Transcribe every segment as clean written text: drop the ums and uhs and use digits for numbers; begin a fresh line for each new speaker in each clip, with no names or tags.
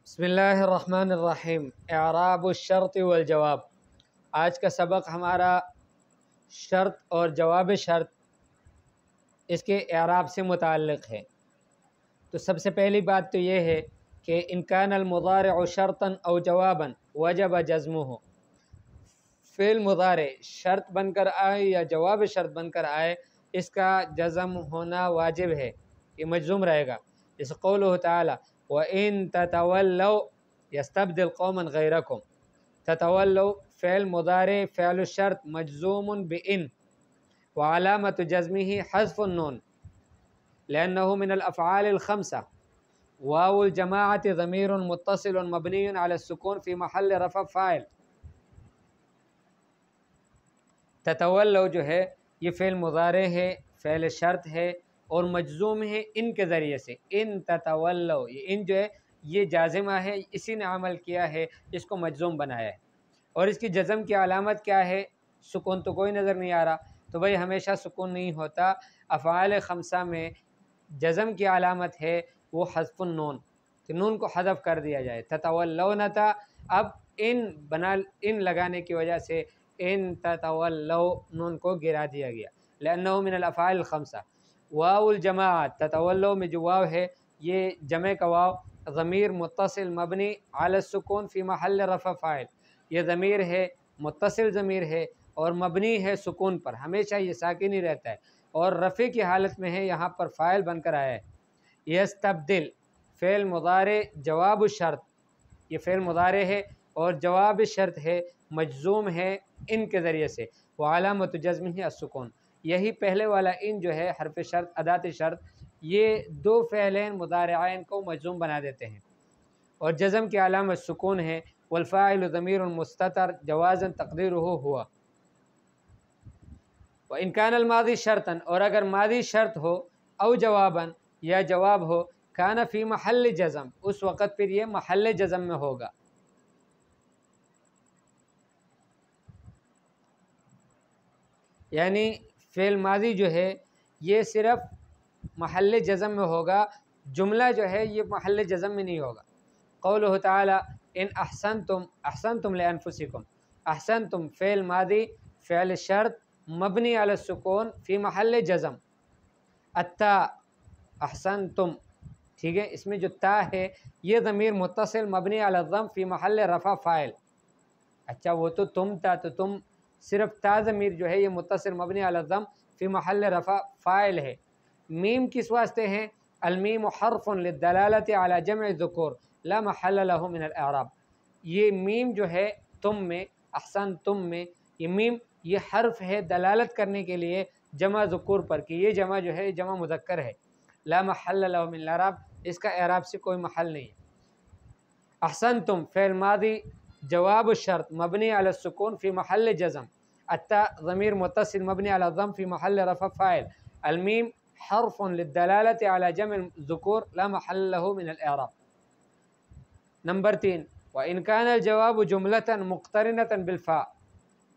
بسم اللہ الرحمن الرحیم۔ اعراب الشرط والجواب۔ آج کا سبق ہمارا شرط اور جواب شرط اس کے اعراب سے متعلق ہے۔ تو سب سے پہلی بات تو یہ ہے کہ ان کان المضارع شرطا او جوابا وجب جزمه۔ فعل مضارع شرط بن کر آئے یا جواب شرط بن کر آئے، اس کا جزم ہونا واجب ہے، یہ مجزوم رہے گا۔ جیسے قولہ تعالی وَإِن تَتَوَلَّوْا يَسْتَبْدِلْ قَوْمًا غَيْرَكُمْ۔ تتولوا فعل مضارع فعل الشرط مجزوم بإن وعلامة جزمه حذف النون لأنه من الأفعال الخمسة. واو الجماعة ضمير متصل مبني على السكون في محل رفع فاعل۔ تتولوا جو ہے یہ فعل مضارع ہے، فعل شرط ہے اور مجزوم ہے ان کے ذریعے سے۔ ان تتولوا، یہ ان جو ہے یہ جازمہ ہے، اسی نے عمل کیا ہے، اس کو مجزوم بنایا ہے۔ اور اس کی جزم کی علامت کیا ہے؟ سکون تو کوئی نظر نہیں آ رہا، تو بھائی ہمیشہ سکون نہیں ہوتا۔ افعال خمسہ میں جزم کی علامت ہے وہ حذف النون، کہ نون کو حذف کر دیا جائے۔ تتولون تھا، اب ان لگانے کی وجہ سے ان تتولوا نون کو گرا دیا گیا، لأنه من الافعال الخمسہ۔ واو الجماعت، تتولوا میں جو واو ہے یہ جمع کا واو، ضمیر متصل مبنی علی السکون فی محل رفع فاعل، یہ ضمیر ہے، متصل ضمیر ہے اور مبنی ہے سکون پر، ہمیشہ یہ ساکن ہی رہتا ہے اور رفع کی حالت میں ہے، یہاں پر فاعل بن کر آیا ہے۔ یستبدل فعل مضارع جواب الشرط، یہ فعل مضارع ہے اور جواب شرط ہے، مجزوم ہے ان کے ذریعے سے، وعلامۃ جزمہ السکون۔ یہی پہلے والا ان جو ہے حرف شرط ادات شرط، یہ دو فعلین مضارعین کو مجزوم بنا دیتے ہیں اور جزم کی علامت سکون ہے۔ والفاعل ضمیر مستتر جوازا تقدیرہ ہوا۔ وان کان الماضی شرطا، اور اگر ماضی شرط ہو، او جوابا یا جواب ہو، کان فی محل جزم، اس وقت پھر یہ محل جزم میں ہوگا۔ یعنی فعل ماضی جو ہے یہ صرف محل جزم میں ہوگا، جملہ جو ہے یہ محل جزم میں نہیں ہوگا۔ قولہ تعالی ان احسنتم، احسنتم لانفسکم، احسنتم فعل ماضی فعل شرط مبنی علی السکون فی محل جزم۔ التا احسنتم، ٹھیک ہے، اس میں جو تا ہے یہ ضمیر متصل مبنی علی الضم فی محل رفع فاعل۔ اچھا وہ تو تم تھا، تو تم صرف تا ضمیر جو ہے یہ متصل مبنی علی الضم فی محل رفع فاعل ہے۔ میم کس واسطے ہیں؟ المیم حرف للدلالۃ علی جمع الذکور لا محل له من الاعراب۔ یہ میم جو ہے تم میں، احسن تم میں، یہ میم یہ حرف ہے دلالت کرنے کے لیے جمع ذکور پر، کہ یہ جمع جو ہے جمع مذکر ہے۔ لا محل له من الاعراب، اس کا اعراب سے کوئی محل نہیں ہے۔ احسنتم فعل ماضی جواب الشرط مبنی علی السکون فی محل جزم، التا ضمیر متصل مبنی علی الضم فی محل رفع فاعل، المیم حرف للدلالۃ علی جمع الذکور لا محل له من الاعراب۔ نمبر 3، وإن كان الجواب جملة مقترنة بالفاء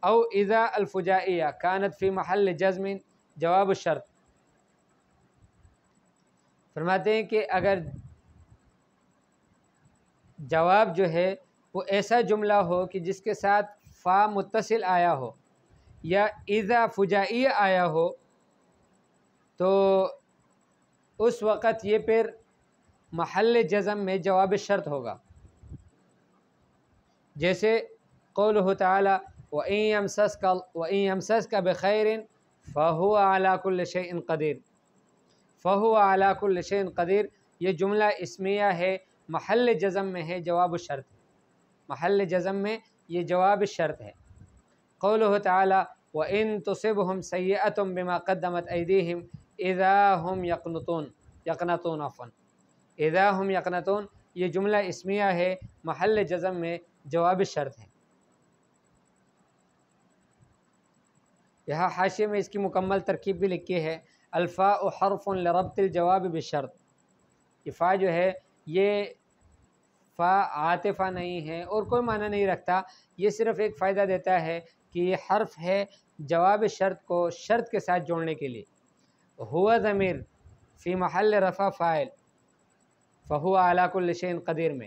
أو إذا الفجائية كانت في محل جزم جواب الشرط۔ فرماتے ہیں کہ اگر جواب جو ہے وہ ایسا جملہ ہو کہ جس کے ساتھ فا متصل آیا ہو یا اذا فجائیہ آیا ہو، تو اس وقت یہ پھر محل جزم میں جواب شرط ہوگا۔ جیسے قولہ تعالی وَإِن يَمْسَسْكَ بِخَيْرٍ فَهُوَ عَلَى كُلِّ شَيْءٍ قَدِيرٌ، فَهُوَ عَلَى كُلِّ شَيْءٍ قَدِيرٌ، یہ جملہ اسمیہ ہے، محل جزم میں ہے، جواب الشرط، محل جزم میں یہ جواب الشرط ہے۔ قولہ تعالی وَإِن تُصِبْهُمْ سَيِّئَةٌ بِمَا قَدَّمَتْ أَيْدِيهِمْ إِذَا هُمْ يَقْنَطُونَ إِذَا هُمْ يَقْنَطُونَ، یہ جملہ اسمیہ ہے، محل جزم میں جواب شرط ہے۔ یہاں حاشیے میں اس کی مکمل ترکیب بھی لکھی ہے، الفاء حرف لربط الجواب بالشرط۔ یہ فا جو ہے یہ فا عاطفہ نہیں ہے اور کوئی معنی نہیں رکھتا، یہ صرف ایک فائدہ دیتا ہے کہ یہ حرف ہے جواب شرط کو شرط کے ساتھ جوڑنے کے لیے۔ ہوا ضمیر فی محل رفع فاعل، فہو علی کل شیء قدیر میں،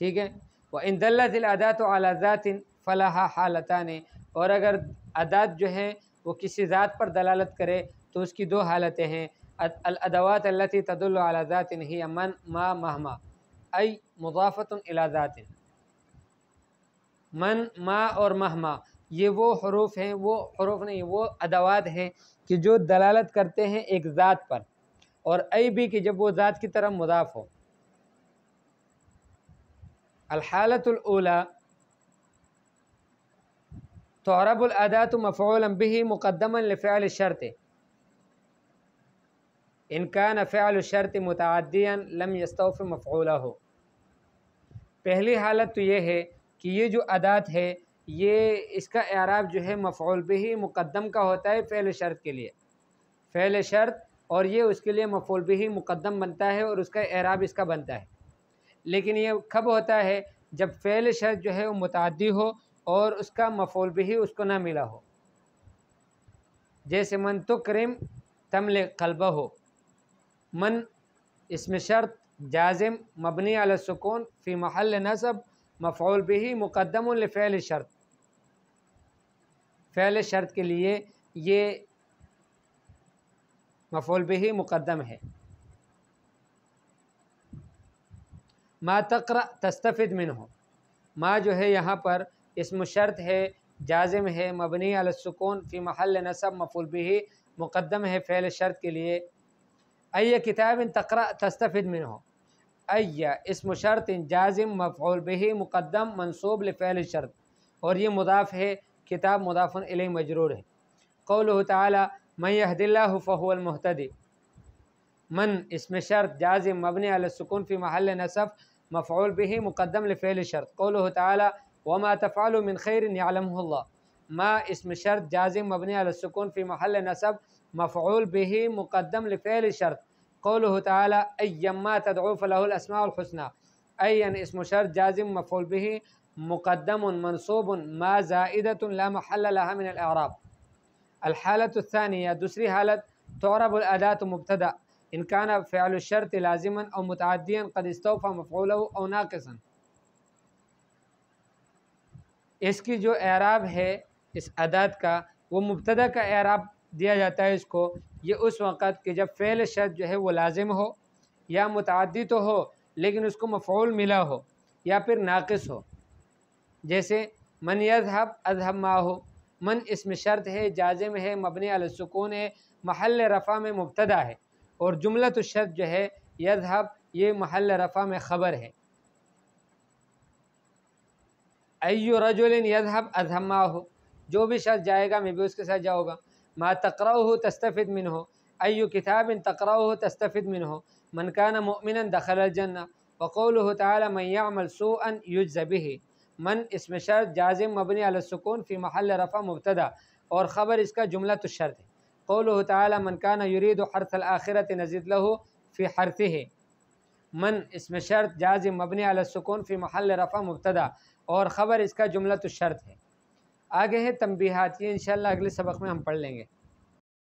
ٹھیک ہے. وَإِن دَلَّتِ الْأَدَاةُ عَلَى ذَاتٍ فَلَهَا حَالَتَانِ، اور اگر ادات جو ہیں وہ کسی ذات پر دلالت کرے تو اس کی دو حالتیں ہیں. الادوات التي تدل على ذات هي من ما مهما ای مضافۃ الى ذات. من ما اور مہما یہ وہ حروف ہیں، وہ حروف نہیں، وہ ادوات ہیں کہ جو دلالت کرتے ہیں ایک ذات پر، اور ای بھی کہ جب وہ ذات کی طرف مضاف ہو. الحالۃ الاولی تعرب الاداة مفعولا به مقدما لفعل الشرط ان كان فعل الشرط متعدیا لم يستوف مفعوله. پہلی حالت تو یہ ہے کہ یہ جو ادات ہے یہ اس کا اعراب جو ہے مفعول به مقدم کا ہوتا ہے فعل شرط کے لیے، فعل شرط، اور یہ اس کے لیے مفعول به مقدم بنتا ہے اور اس کا اعراب اس کا بنتا ہے. لیکن یہ کب ہوتا ہے؟ جب فعل شرط جو ہے وہ متعدی ہو اور اس کا مفعول به اس کو نہ ملا ہو. جیسے من تکرم تملئ قلبہ، من اسم شرط جازم مبنی علی السکون فی محل نصب مفعول به مقدم لفعل شرط. فعل شرط کے لیے یہ مفعول به مقدم ہے. ما تقرأ تستفد منہ، ما جو ہے یہاں پر اسم شرط ہے، جازم ہے، مبنی علی السکون فی محل نصب مفعول به مقدم ہے فعل شرط کے لیے. ای کتاب تقرأ تستفد منہ، ای اسم شرط جازم مفعول به مقدم منصوب لفعل شرط، اور یہ مضاف ہے، کتاب مضاف الیہ مجرور ہے. قولہ تعالی من یہد اللہ فہو المہتدی، من اسم شرط جازم مبنی علی السکون فی محل نصب مفعول به مقدم لفعل شرط. قولہ تعالی وما تفعلوا من خیر یعلمہ اللہ، ما اسم شرط جازم مبنی علی السکون فی محل نصب مفعول به مقدم لفعل شرط. قولہ تعالی ایما تدعو فلہ الاسماء الحسنى، این اسم شرط جازم مفعول به مقدم منصوب ما زائدۃ لا محل لها من الاعراب. الحالۃ الثانیہ، دوسری حالت، تعرب الاداة مبتدا ان كان فعل الشرط لازما او متعدیا قد استوفى مفعوله او ناقصا. اس کی جو اعراب ہے اس ادات کا، وہ مبتدا کا اعراب دیا جاتا ہے اس کو، یہ اس وقت کہ جب فعل شرط جو ہے وہ لازم ہو یا متعدی تو ہو لیکن اس کو مفعول ملا ہو یا پھر ناقص ہو. جیسے من یذهب اذهب معه، من اسم شرط ہے، جازم ہے، مبنی علی السکون ہے، محل رفع میں مبتدا ہے، اور جملۃ الشرط جو ہے یذهب یہ محل رفع میں خبر ہے. ای رجل یذهب اذهب معه، جو بھی شخص جائے گا میں بھی اس کے ساتھ جاؤں گا. ما تقرأه تستفد منه، ای کتاب تقرأه تستفد منه، من كان مؤمنا دخل الجنہ. وقوله تعالی من يعمل سوءا يجز به، من اسم شرط جازم مبنی علی السکون فی محل رفع مبتدا، اور خبر اس کا جملۃ الشرط ہے. قوله تعالی من كان يريد حرث الآخرة نزد له في حرثه، من اسم شرط جازم مبنی علی السکون فی محل رفع مبتدا، اور خبر اس کا جملۃ الشرط ہے. آگے ہے تنبیہات، یہ انشاءاللہ اگلے سبق میں ہم پڑھ لیں گے.